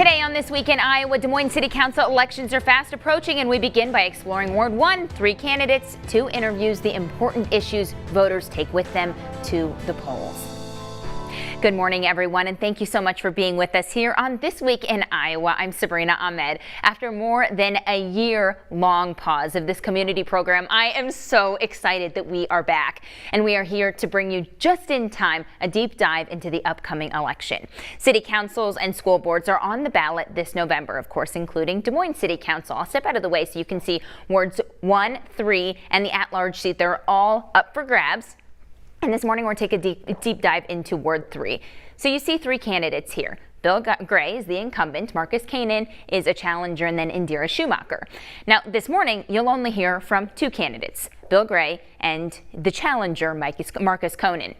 Today on This Week in Iowa, Des Moines City Council elections are fast approaching, and we begin by exploring Ward 1, 3 candidates, 2 interviews, the important issues voters take with them to the polls. Good morning, everyone, and thank you so much for being with us here on This Week in Iowa. I'm Sabrina Ahmed. After more than a year-long pause of this community program, I am so excited that we are back, and we are here to bring you just in time a deep dive into the upcoming election. City councils and school boards are on the ballot this November, of course, including Des Moines City Council. I'll step out of the way so you can see wards 1, 3, and the at-large seat. They're all up for grabs. And this morning, we're taking a deep dive into Ward 3. So you see 3 candidates here. Bill Gray is the incumbent, Marcus COENEN is a challenger, and then Indira Schumacher. Now, this morning, you'll only hear from 2 candidates, Bill Gray and the challenger, Marcus COENEN.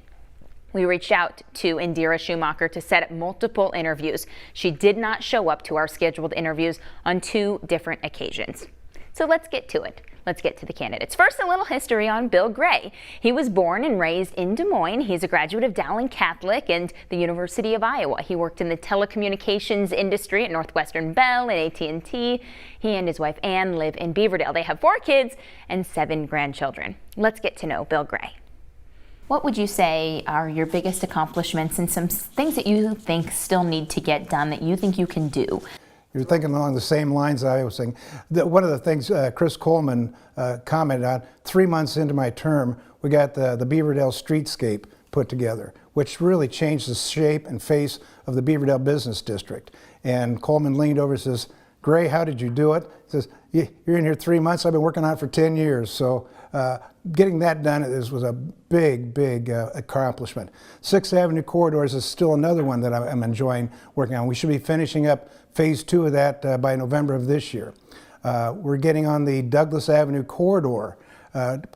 We reached out to Indira Schumacher to set up multiple interviews. She did not show up to our scheduled interviews on 2 different occasions. So let's get to it. Let's get to the candidates. First, a little history on Bill Gray. He was born and raised in Des Moines. He's a graduate of Dowling Catholic and the University of Iowa. He worked in the telecommunications industry at Northwestern Bell and AT&T. He and his wife Ann live in Beaverdale. They have 4 kids and 7 grandchildren. Let's get to know Bill Gray. What would you say are your biggest accomplishments and some things that you think still need to get done that you think you can do? You're thinking along the same lines I was saying. One of the things Chris Coleman commented on, 3 months into my term, we got the Beaverdale streetscape put together, which really changed the shape and face of the Beaverdale Business District. And Coleman leaned over and says, "Gray, how did you do it?" He says, "You're in here 3 months, I've been working on it for 10 years. So getting that done was a big accomplishment. 6th Avenue corridors is still another one that I'm enjoying working on. We should be finishing up phase 2 of that by November of this year. We're getting on the Douglas Avenue corridor,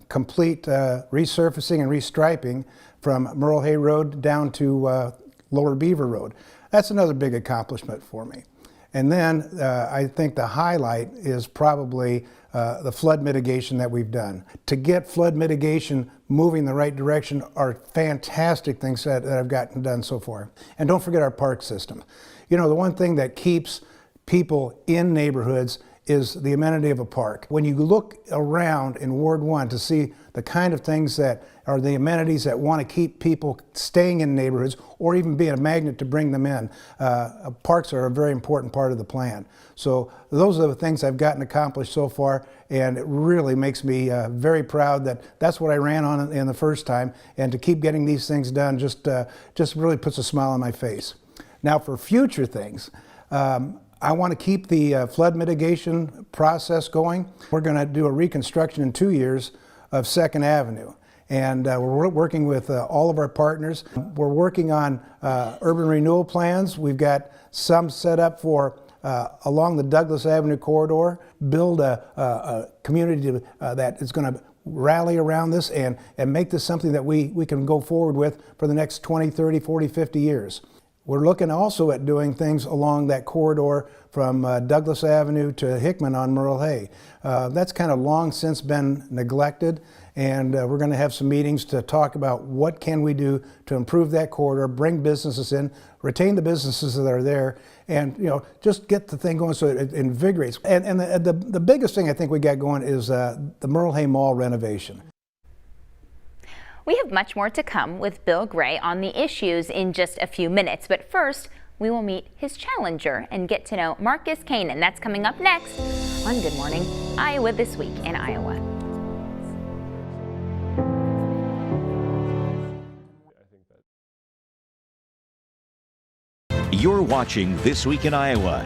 complete resurfacing and restriping from Merle Hay Road down to Lower Beaver Road. That's another big accomplishment for me. And then I think the highlight is probably the flood mitigation that we've done. To get flood mitigation moving the right direction are fantastic things that I've gotten done so far. And don't forget our park system. You know, the one thing that keeps people in neighborhoods is the amenity of a park. When you look around in Ward 1 to see the kind of things that are the amenities that want to keep people staying in neighborhoods or even being a magnet to bring them in, parks are a very important part of the plan. So those are the things I've gotten accomplished so far, and it really makes me very proud that that's what I ran on in the first time, and to keep getting these things done just really puts a smile on my face. Now for future things, I want to keep the flood mitigation process going. We're going to do a reconstruction in 2 years of 2nd Avenue. And we're working with all of our partners. We're working on urban renewal plans. We've got some set up for along the Douglas Avenue corridor, build a community that is going to rally around this and make this something that we can go forward with for the next 20, 30, 40, 50 years. We're looking also at doing things along that corridor from Douglas Avenue to Hickman on Merle Hay. That's kind of long since been neglected, and we're going to have some meetings to talk about what can we do to improve that corridor, bring businesses in, retain the businesses that are there, and just get the thing going so it invigorates. And the biggest thing I think we got going is the Merle Hay Mall renovation. We have much more to come with Bill Gray on the issues in just a few minutes, but first we will meet his challenger and get to know Marcus COENEN. That's coming up next on Good Morning Iowa, This Week in Iowa. You're watching This Week in Iowa.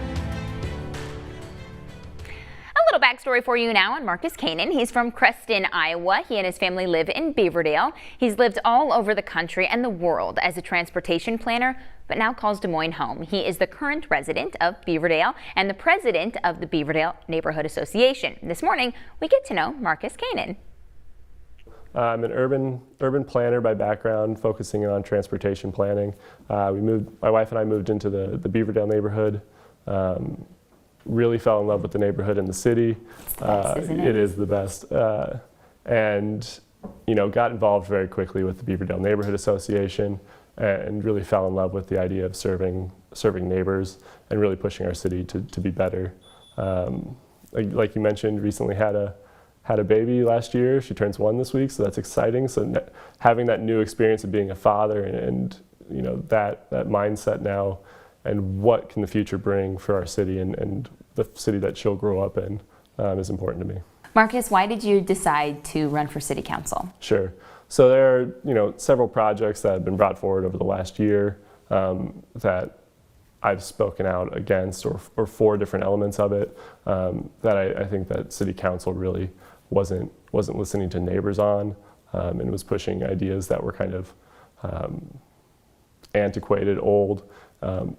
A little backstory for you now on Marcus COENEN. He's from Creston, Iowa. He and his family live in Beaverdale. He's lived all over the country and the world as a transportation planner, but now calls Des Moines home. He is the current resident of Beaverdale and the president of the Beaverdale Neighborhood Association. This morning, we get to know Marcus COENEN. I'm an urban planner by background, focusing on transportation planning. My wife and I moved into the Beaverdale neighborhood. Really fell in love with the neighborhood and the city. It's the best, isn't it? It is the best. And got involved very quickly with the Beaverdale Neighborhood Association. and really fell in love with the idea of serving neighbors and really pushing our city to be better. Like you mentioned, recently had a baby last year. She turns 1 this week, so that's exciting. So having that new experience of being a father and you know that mindset now, and what can the future bring for our city and the city that she'll grow up in is important to me. Marcus, why did you decide to run for city council? Sure. So there are several projects that have been brought forward over the last year that I've spoken out against or for different elements of it that I think that city council really wasn't listening to neighbors on and was pushing ideas that were kind of antiquated, old,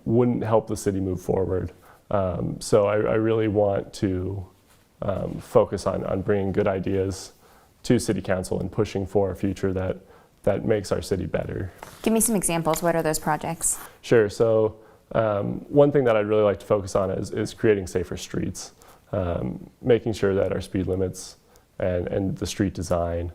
wouldn't help the city move forward. So I really want to focus on bringing good ideas to city council and pushing for a future that makes our city better. Give me some examples. What are those projects? Sure. So one thing that I'd really like to focus on is creating safer streets, making sure that our speed limits and the street design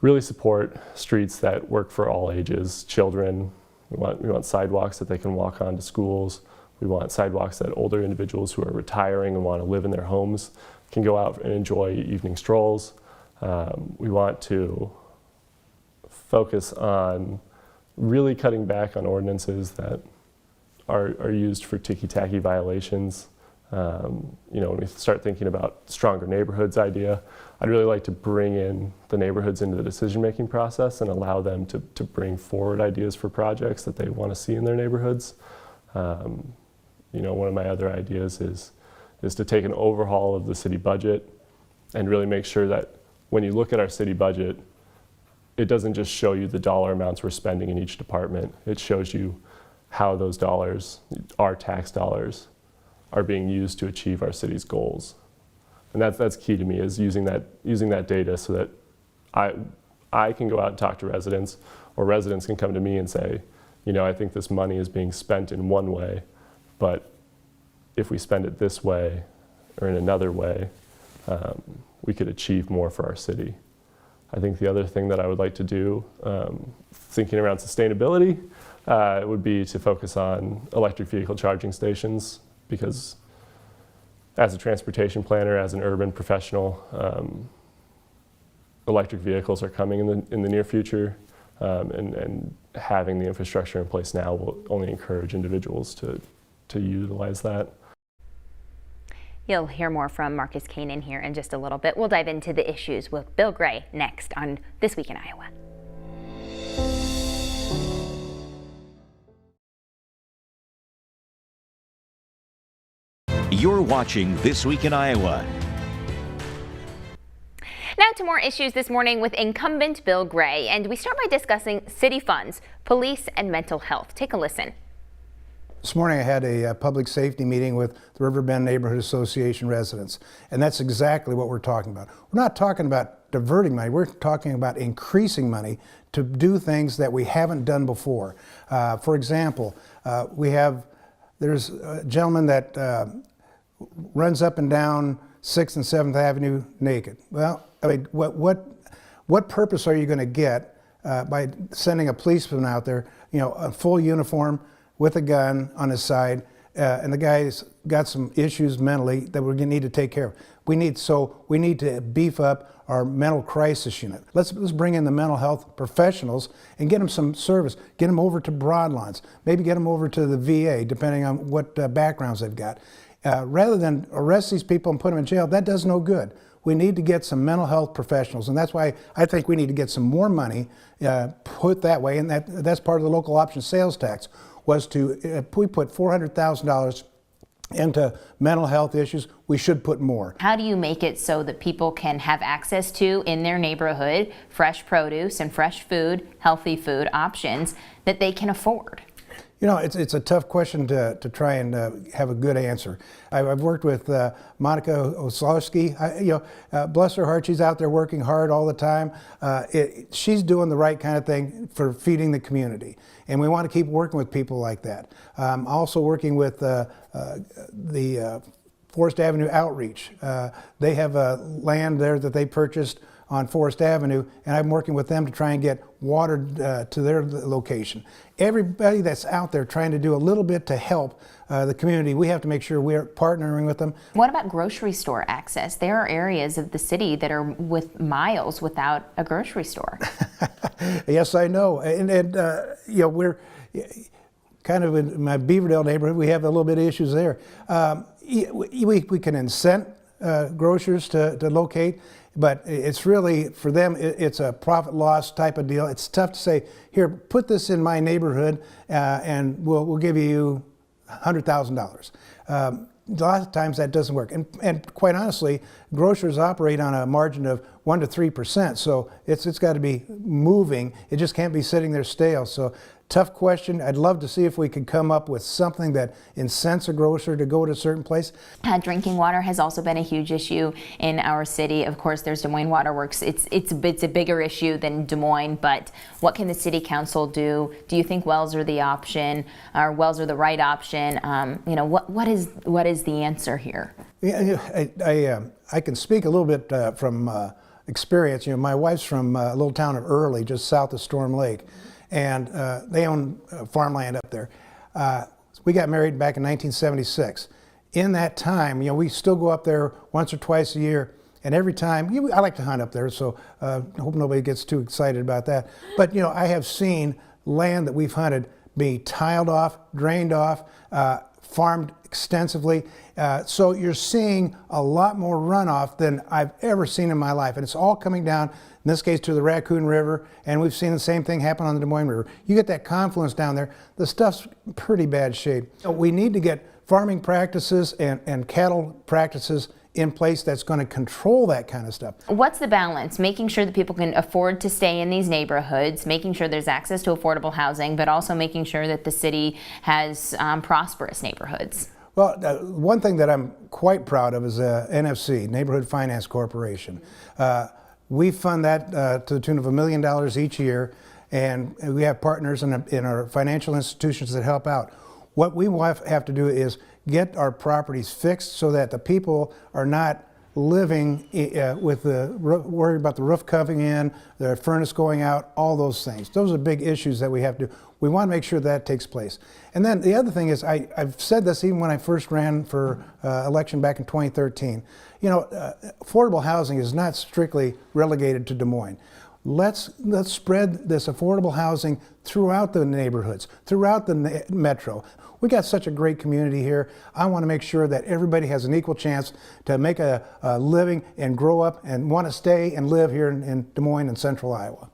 really support streets that work for all ages, children. We want sidewalks that they can walk on to schools. We want sidewalks that older individuals who are retiring and want to live in their homes can go out and enjoy evening strolls. We want to focus on really cutting back on ordinances that are used for ticky-tacky violations. When we start thinking about stronger neighborhoods idea, I'd really like to bring in the neighborhoods into the decision-making process and allow them to bring forward ideas for projects that they want to see in their neighborhoods. One of my other ideas is to take an overhaul of the city budget and really make sure that when you look at our city budget, it doesn't just show you the dollar amounts we're spending in each department. It shows you how those dollars, our tax dollars, are being used to achieve our city's goals. And that's key to me, is using that data so that I can go out and talk to residents, or residents can come to me and say, I think this money is being spent in one way, but if we spend it this way or in another way, we could achieve more for our city. I think the other thing that I would like to do, thinking around sustainability, would be to focus on electric vehicle charging stations, because as a transportation planner, as an urban professional, electric vehicles are coming in the near future, and having the infrastructure in place now will only encourage individuals to utilize that. You'll hear more from Marcus COENEN here in just a little bit. We'll dive into the issues with Bill Gray next on This Week in Iowa. You're watching This Week in Iowa. Now to more issues this morning with incumbent Bill Gray, and we start by discussing city funds, police, and mental health. Take a listen. This morning I had a public safety meeting with the Riverbend Neighborhood Association residents, and that's exactly what we're talking about. We're not talking about diverting money, we're talking about increasing money to do things that we haven't done before. For example, there's a gentleman that runs up and down 6th and 7th Avenue naked. Well, I mean, what purpose are you going to get by sending a policeman out there, a full uniform with a gun on his side, and the guy's got some issues mentally that we're going to need to take care of. We need to beef up our mental crisis unit. Let's bring in the mental health professionals and get them some service. Get them over to Broadlawns. Maybe get them over to the VA, depending on what backgrounds they've got. Rather than arrest these people and put them in jail, that does no good. We need to get some mental health professionals, and that's why I think we need to get some more money put that way, and that's part of the local option sales tax, was to, we put $400,000 into mental health issues, we should put more. How do you make it so that people can have access to, in their neighborhood, fresh produce and fresh food, healthy food options that they can afford? It's a tough question to try and have a good answer. I've worked with Monica Oslowski. Bless her heart, she's out there working hard all the time. She's doing the right kind of thing for feeding the community, and we want to keep working with people like that. Also working with the Forest Avenue Outreach. They have land there that they purchased on Forest Avenue, and I'm working with them to try and get water to their location. Everybody that's out there trying to do a little bit to help the community, we have to make sure we're partnering with them. What about grocery store access? There are areas of the city that are with miles without a grocery store. Yes, I know, and you know, we're kind of in my Beaverdale neighborhood. We have a little bit of issues there. We can incent grocers to locate, but it's really, for them, it's a profit loss type of deal. It's tough to say, here, put this in my neighborhood and we'll give you $100,000. A lot of times that doesn't work. And quite honestly, grocers operate on a margin of 1 to 3%. So it's got to be moving. It just can't be sitting there stale. So tough question. I'd love to see if we could come up with something that incents a grocer to go to a certain place. Drinking water has also been a huge issue in our city. Of course, there's Des Moines Water Works. It's a bigger issue than Des Moines, but what can the city council do? Do you think wells are the option, or wells are the right option? You know, what is the answer here? Yeah, I can speak a little bit from experience. You know, my wife's from a little town of Early, just south of Storm Lake, and they own farmland up there. We got married back in 1976. In that time, you know, we still go up there once or twice a year, and every time, you know, I like to hunt up there, so I hope nobody gets too excited about that. But, you know, I have seen land that we've hunted be tiled off, drained off, farmed extensively. So you're seeing a lot more runoff than I've ever seen in my life. And it's all coming down, in this case, to the Raccoon River. And we've seen the same thing happen on the Des Moines River. You get that confluence down there, the stuff's pretty bad shape. So we need to get farming practices and cattle practices in place that's going to control that kind of stuff. What's the balance? Making sure that people can afford to stay in these neighborhoods, making sure there's access to affordable housing, but also making sure that the city has prosperous neighborhoods. Well, one thing that I'm quite proud of is NFC, Neighborhood Finance Corporation. We fund that to the tune of $1 million each year, and we have partners in our financial institutions that help out. What we have to do is get our properties fixed so that the people are not living with the worried about the roof coming in, the furnace going out, all those things. Those are big issues that we have to do. We want to make sure that takes place. And then the other thing is, I've said this even when I first ran for election back in 2013. You know, affordable housing is not strictly relegated to Des Moines. Let's spread this affordable housing throughout the neighborhoods, throughout the metro. We got such a great community here. I want to make sure that everybody has an equal chance to make a living and grow up and want to stay and live here in Des Moines and central Iowa.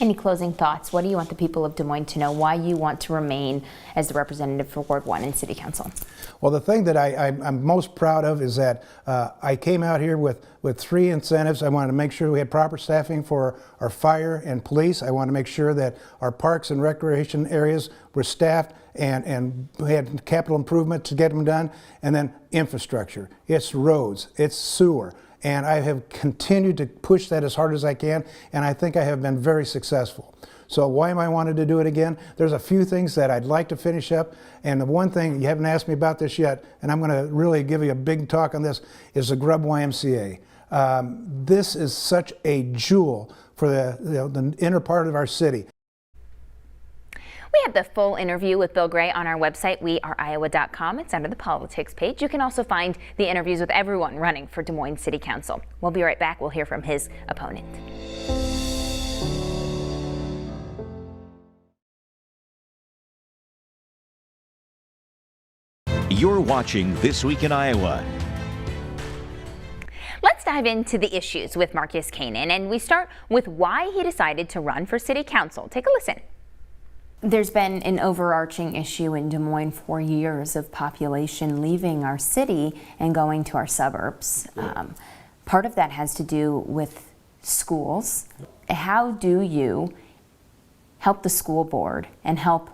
Any closing thoughts? What do you want the people of Des Moines to know? Why you want to remain as the representative for Ward 1 in City Council? Well, the thing that I'm most proud of is that I came out here with 3 incentives. I wanted to make sure we had proper staffing for our fire and police. I wanted to make sure that our parks and recreation areas were staffed and we had capital improvement to get them done. And then infrastructure. It's roads, it's sewer. And I have continued to push that as hard as I can, and I think I have been very successful. So why am I wanting to do it again? There's a few things that I'd like to finish up, and the one thing, you haven't asked me about this yet, and I'm going to really give you a big talk on this, is the Grub YMCA. This is such a jewel for the inner part of our city. We have the full interview with Bill Gray on our website, weareiowa.com. It's under the politics page. You can also find the interviews with everyone running for Des Moines City Council. We'll be right back. We'll hear from his opponent. You're watching This Week in Iowa. Let's dive into the issues with Marcus COENEN, and we start with why he decided to run for City Council. Take a listen. There's been an overarching issue in Des Moines for years of population leaving our city and going to our suburbs. Part of that has to do with schools. How do you help the school board and help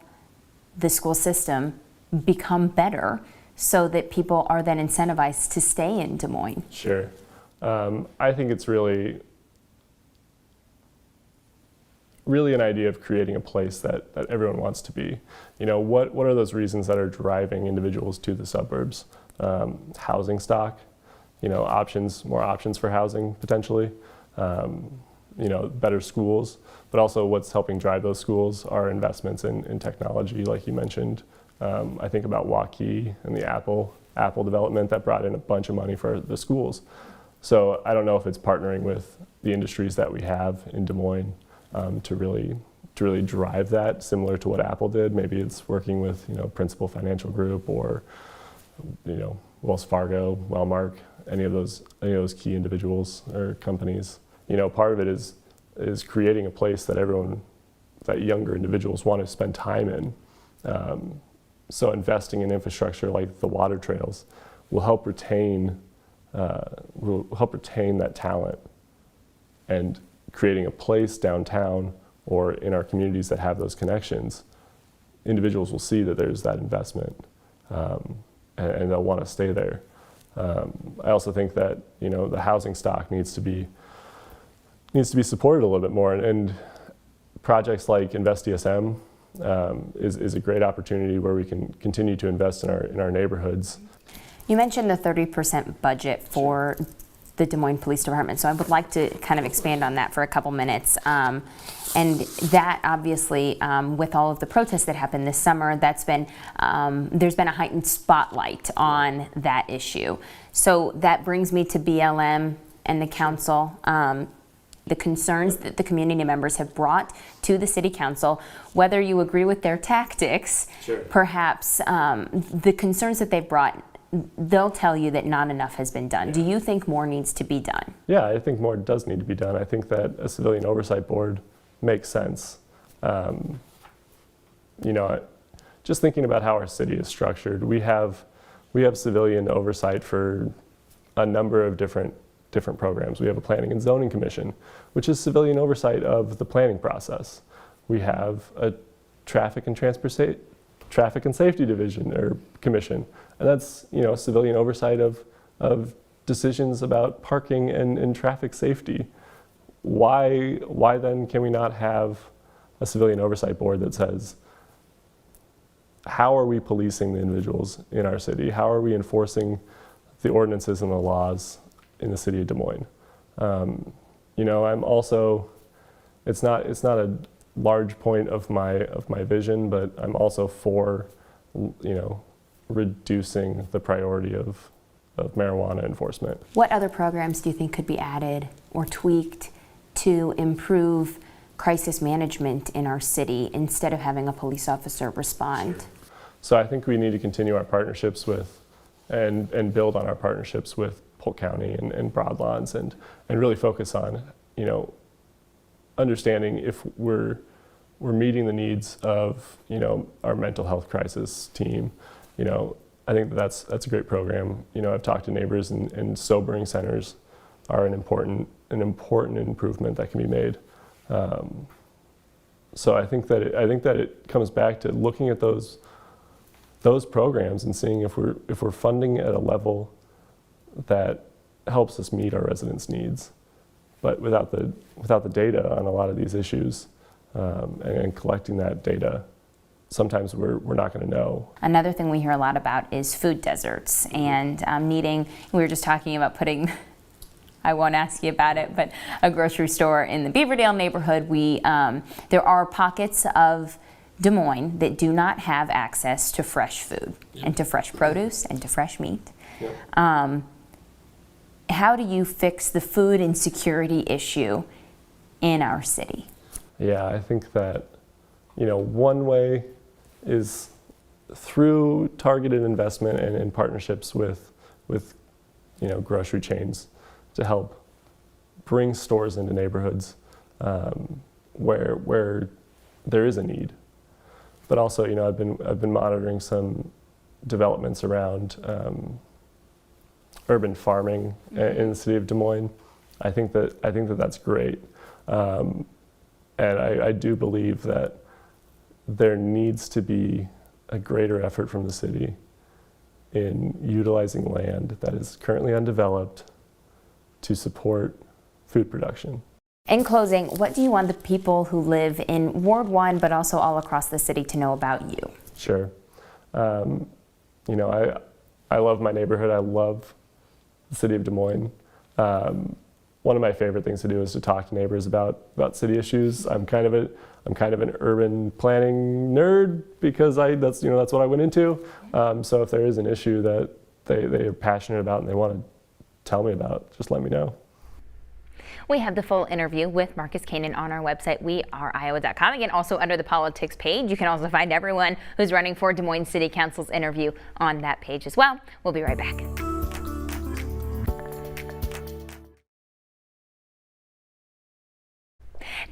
the school system become better so that people are then incentivized to stay in Des Moines? Sure. I think it's really an idea of creating a place that everyone wants to be. You know, what are those reasons that are driving individuals to the suburbs? Housing stock, you know, more options for housing potentially. better schools, but also what's helping drive those schools are investments in technology, like you mentioned. I think about Waukee and the Apple development that brought in a bunch of money for the schools. So I don't know if it's partnering with the industries that we have in Des Moines to really drive that, similar to what Apple did. Maybe it's working with Principal Financial Group or Wells Fargo, Wellmark, any of those key individuals or companies. Part of it is creating a place that younger individuals want to spend time in. So investing in infrastructure like the water trails will help retain that talent, and creating a place downtown or in our communities that have those connections, individuals will see that there's that investment, and they'll want to stay there. I also think that the housing stock needs to be supported a little bit more, and projects like InvestDSM is a great opportunity where we can continue to invest in our neighborhoods. You mentioned the 30% budget for the Des Moines Police Department, so I would like to kind of expand on that for a couple minutes. And that obviously, with all of the protests that happened this summer, there's been a heightened spotlight on that issue. So that brings me to BLM and the council. The concerns that the community members have brought to the city council, whether you agree with their tactics, sure, perhaps the concerns that they've brought, they'll tell you that not enough has been done. Yeah. Do you think more needs to be done? Yeah, I think more does need to be done. I think that a civilian oversight board makes sense. Just thinking about how our city is structured, we have civilian oversight for a number of different programs. We have a planning and zoning commission, which is civilian oversight of the planning process. We have a traffic and safety division or commission, and that's civilian oversight of decisions about parking and traffic safety. Why then can we not have a civilian oversight board that says, how are we policing the individuals in our city? How are we enforcing the ordinances and the laws in the city of Des Moines? I'm also, it's not a large point of my vision, but I'm also for reducing the priority of marijuana enforcement. What other programs do you think could be added or tweaked to improve crisis management in our city instead of having a police officer respond? So I think we need to continue our partnerships with and build on our partnerships with Polk County and Broadlawns, and really focus on understanding if we're meeting the needs of our mental health crisis team. I think that's a great program. I've talked to neighbors, and sobering centers are an important improvement that can be made. So I think that it comes back to looking at those programs and seeing if we're funding at a level that helps us meet our residents' needs, but without the data on a lot of these issues, and collecting that data, sometimes we're not going to know. Another thing we hear a lot about is food deserts, and we were just talking about putting, I won't ask you about it, but a grocery store in the Beaverdale neighborhood. There are pockets of Des Moines that do not have access to fresh food, and to fresh produce, and to fresh meat. Yeah. How do you fix the food insecurity issue in our city? Yeah, I think that one way is through targeted investment and in partnerships with grocery chains to help bring stores into neighborhoods where there is a need. But also, I've been monitoring some developments around urban farming in the city of Des Moines. I think that that's great, and I do believe that there needs to be a greater effort from the city in utilizing land that is currently undeveloped to support food production. In closing, what do you want the people who live in Ward 1 but also all across the city to know about you? Sure. I love my neighborhood. I love the city of Des Moines. one of my favorite things to do is to talk to neighbors about city issues. I'm kind of an urban planning nerd because that's what I went into. So if there is an issue that they are passionate about and they want to tell me about, just let me know. We have the full interview with Marcus COENEN on our website, weareiowa.com. Again, also under the politics page. You can also find everyone who's running for Des Moines City Council's interview on that page as well. We'll be right back.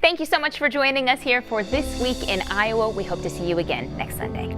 Thank you so much for joining us here for This Week in Iowa. We hope to see you again next Sunday.